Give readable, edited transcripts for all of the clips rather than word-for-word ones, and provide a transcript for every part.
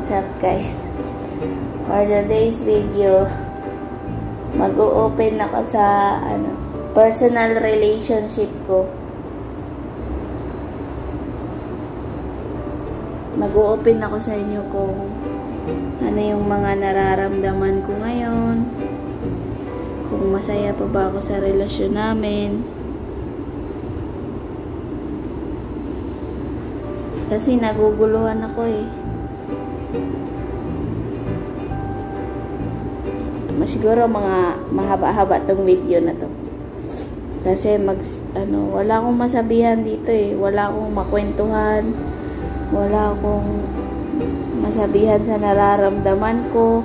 What's up guys? For today's video, mag-o-open ako sa personal relationship ko. Mag-o-open ako sa inyo kung ano yung mga nararamdaman ko ngayon, kung masaya pa ba ako sa relasyon namin. Kasi naguguluhan ako eh. Siguro mga mahaba-haba tong video na to. Kasi wala akong masabihan dito eh. Wala akong makwentuhan. Wala akong masabihan sa nararamdaman ko.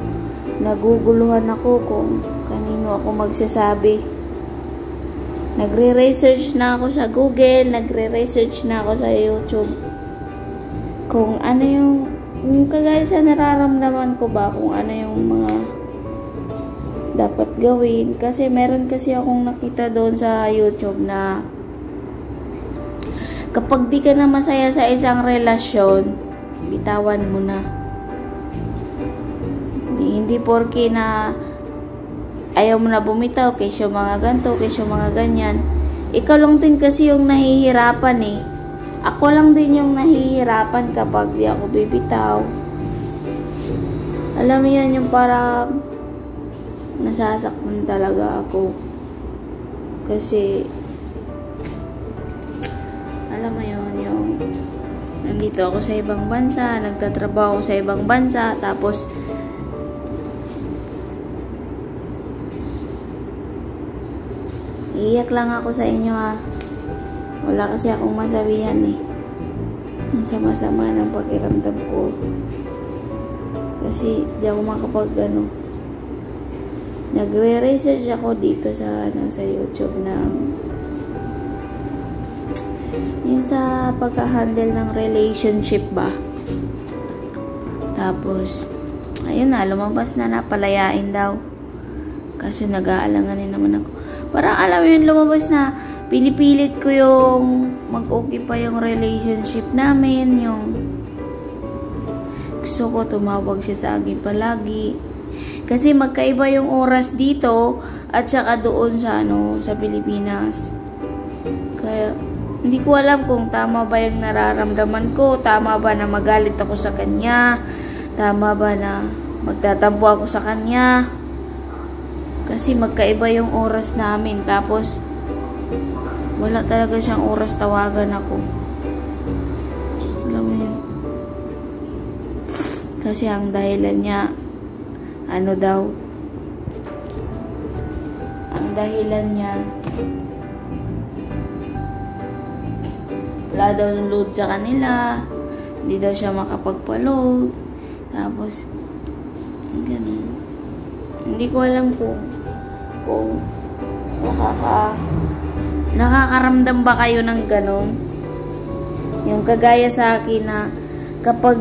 Naguguluhan ako kung kanino ako magsasabi. Nagre-research na ako sa Google. Nagre-research na ako sa YouTube. Kung ano yung kagaya sa nararamdaman ko ba, kung ano yung mga dapat gawin. Kasi meron kasi akong nakita doon sa YouTube na kapag di ka na masaya sa isang relasyon, bitawan mo na. Hindi porke na ayaw mo na bumitaw, kesyo mga ganto, kesyo mga ganyan. Ikaw lang din kasi yung nahihirapan eh. Ako lang din yung nahihirapan kapag di ako bibitaw. Alam mo yan, yung para nasasaktan talaga ako. Kasi alam mo yun, yung nandito ako sa ibang bansa, nagtatrabaho sa ibang bansa, tapos iiyak lang ako sa inyo ah. Wala kasi akong masabihan eh. Ang sama-sama ng pakiramdam ko. Kasi di ako makapag nagre-research ako dito sa YouTube ng yun sa pagka-handle ng relationship ba. Tapos ayun na, lumabas na palayain daw. Kasi nag-aalanganin naman ako. Parang alam mo yun, lumabas na pinipilit ko yung mag-okay pa yung relationship namin, yung gusto ko tumawag siya sa akin palagi. Kasi magkaiba yung oras dito at saka doon sa sa Pilipinas. Kaya hindi ko alam kung tama ba yung nararamdaman ko, tama ba na magalit ako sa kanya, tama ba na magtatampo ako sa kanya. Kasi magkaiba yung oras namin, tapos wala talaga siyang oras tawagan ako. Alam mo yun. Kasi ang dahilan niya, daw, ang dahilan niya, wala daw yung load sa kanila, hindi daw siya makapagpa-load, tapos, ganun. Hindi ko alam kung nakakaramdam ba kayo ng ganun? Yung kagaya sa akin na kapag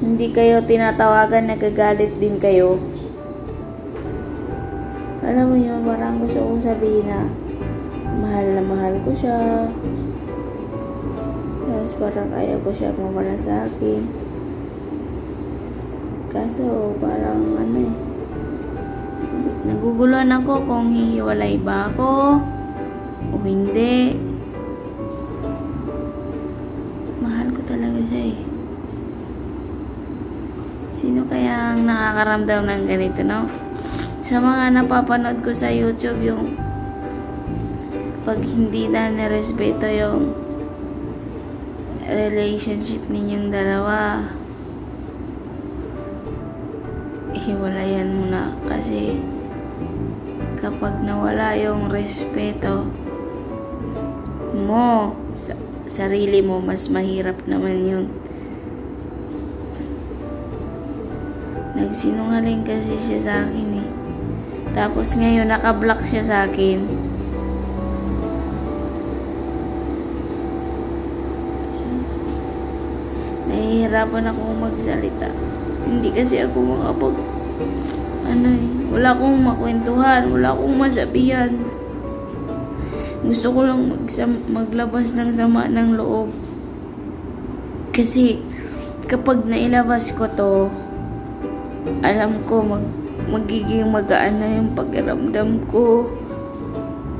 hindi kayo tinatawagan, nagagalit din kayo. Alam mo yun, parang gusto kong sabihin na mahal ko siya. Tapos parang ayaw ko siya mawala sa akin. Kaso parang naguguluhan ako kung hihiwalay ba ako o hindi. Mahal ko talaga siya eh. Sino kaya ang nakakaramdam ng ganito, no? Sa mga napapanood ko sa YouTube, yung pag hindi na nirespeto yung relationship ninyong dalawa, hiwalayan mo na. Kasi kapag nawala yung respeto mo sa sarili mo, mas mahirap naman yun. Nagsinungaling kasi siya sa akin eh. Tapos ngayon naka-block siya sa akin. Nahihirapan akong magsalita. Hindi kasi ako makapag wala akong makwentuhan, wala akong masabihan. Gusto ko lang maglabas ng sama ng loob. Kasi kapag nailabas ko to, alam ko magiging magaan na yung pakiramdam ko.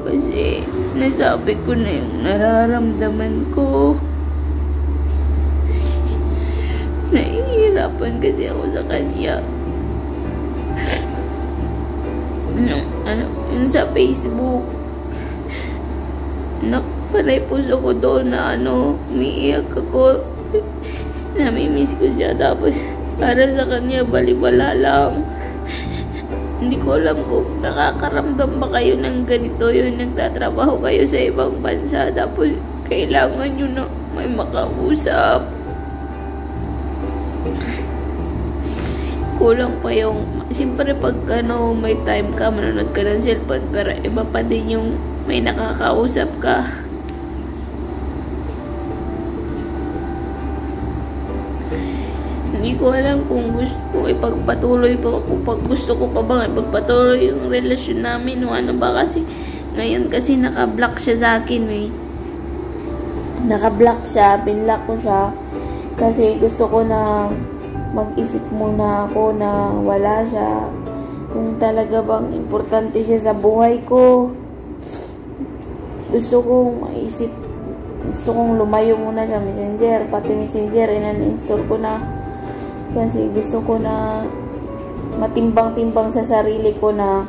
Kasi nasabi ko na yung nararamdaman ko. Nahihirapan kasi ako sa kanya. Yun sa Facebook. Panay puso ko doon na umiiyak ako. Namimiss ko siya. Tapos para sa kanya balibala lang. Hindi ko alam kung nakakaramdam ba kayo ng ganito, yung nagtatrabaho kayo sa ibang bansa, tapos kailangan nyo na may makausap. Kulang pa yung, siyempre pag may time ka, manonood ka ng cellphone, pero iba pa din yung may nakakausap ka. Hindi ko alam kung ipagpatuloy pa, kung gusto ko pa bang ipagpatuloy yung relasyon namin o ano ba, kasi ngayon kasi naka-block siya sa akin naka-block siya, binlock ko siya kasi gusto ko na mag-isip muna ako na wala siya, kung talaga bang importante siya sa buhay ko. Gusto kong lumayo muna sa Messenger, pati Messenger in-install ko na. Kasi gusto ko na matimbang-timbang sa sarili ko na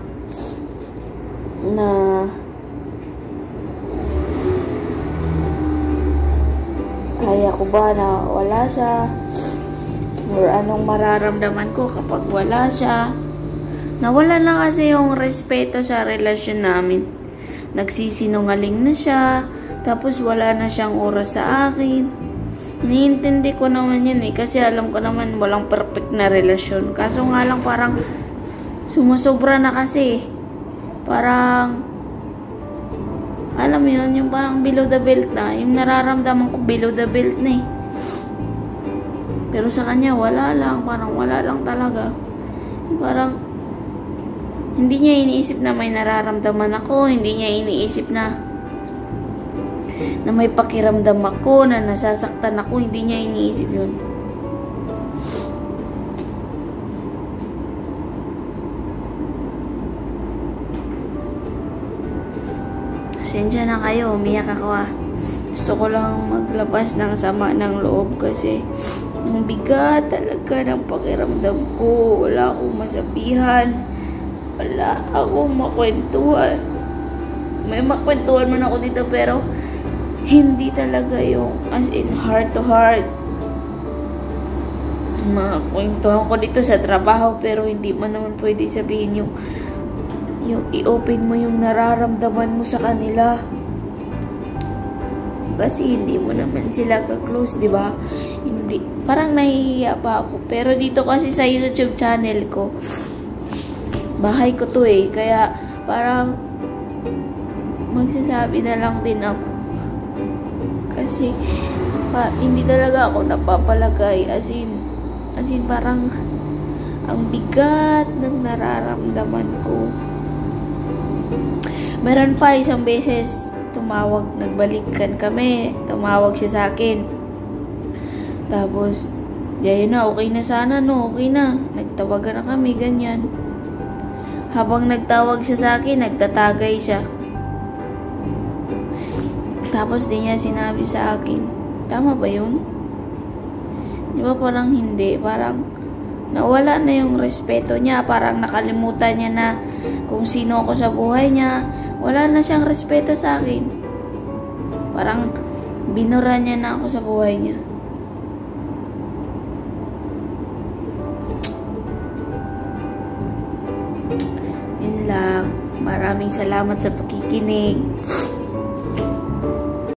kaya ko ba na wala siya, or anong mararamdaman ko kapag wala siya. Nawala na kasi yung respeto sa relasyon namin. Nagsisinungaling na siya, tapos wala na siyang oras sa akin. Iniintindi ko naman yun kasi alam ko naman walang perfect na relasyon. Kaso nga lang parang sumusobra na kasi. Parang, alam mo yun, yung parang below the belt na. Yung nararamdaman ko below the belt na Pero sa kanya, wala lang. Parang wala lang talaga. Parang, hindi niya iniisip na may nararamdaman ako. Hindi niya iniisip na may pakiramdam ako, na nasasaktan ako. Hindi niya iniisip yun. Pasensya na kayo, umiyak ako Gusto ko lang maglabas ng sama ng loob kasi ang bigat talaga ng pakiramdam ko. Wala akong masabihan. Wala akong makwentuhan. May makwentuhan man ako dito pero hindi talaga yung as in heart to heart. Makwentuhan ko dito sa trabaho pero hindi man naman pwede sabihin yung i-open mo yung nararamdaman mo sa kanila. Kasi hindi mo naman sila ka-close, di ba? Hindi. Parang nahihiya pa ako. Pero dito kasi sa YouTube channel ko, bahay ko to kaya parang magsasabi na lang din ako. Kasi hindi talaga ako napapalagay. As in parang ang bigat ng nararamdaman ko. Meron pa isang beses tumawag, nagbalikan kami. Tumawag siya sa akin. Tapos, yun na, okay na sana, okay na. Nagtawagan na kami, ganyan. Habang nagtawag siya sa akin, nagtatagay siya. Tapos di niya sinabi sa akin. Tama ba yun? Di ba parang hindi? Parang nawala na yung respeto niya. Parang nakalimutan niya na kung sino ako sa buhay niya. Wala na siyang respeto sa akin. Parang binura niya na ako sa buhay niya. Yun lang. Maraming salamat sa pakikinig.